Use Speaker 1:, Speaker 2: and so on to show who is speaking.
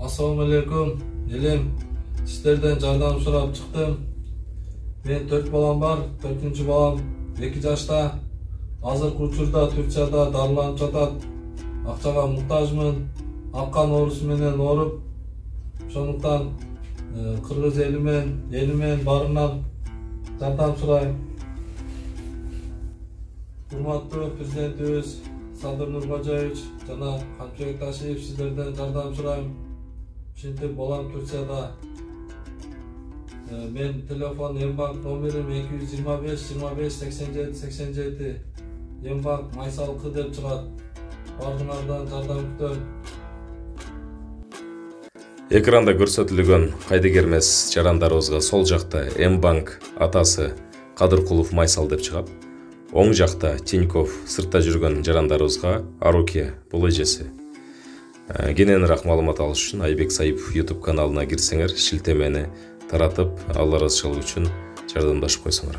Speaker 1: Assalamu алейкум. Элем, сиздерден жардам сурап чыктым. Мен 4 балам бар. 4-cü балам 2 жашта. Азыркы учурда Түркияда дарыланып жатат. Акчага муктажмын. Акан оорусу менен ооруп. Ошондуктан кыргыз элимен баарынан жардам сурайм. Урматтуу президентибиз Садыр Нуркожоевич жана Камчыбек Ташиев, сиздерден жардам сурайм. Ушинтип балам Турцияда. Мен телефон Эмбанк номерим 225 25 87 87. Эмбанк Майсалкы деп чыгат. Бардыңардан жардам күтөм.
Speaker 2: Экранда көрсөтүлгөн кайдыгермес жарандарыбызга сол жакта Эмбанк атасы Кадыркулов Майсал деп чыгат. Оң жакта Тиньков сыртта жүргөн жарандарыбызга Аруке бул эжеси. Кененирээк маалымат алыш үчүн Айбек Саипов YouTube каналына кирсеңер, шилтемени таратып, алар ырчылык үчүн жардамдашып койсоңор.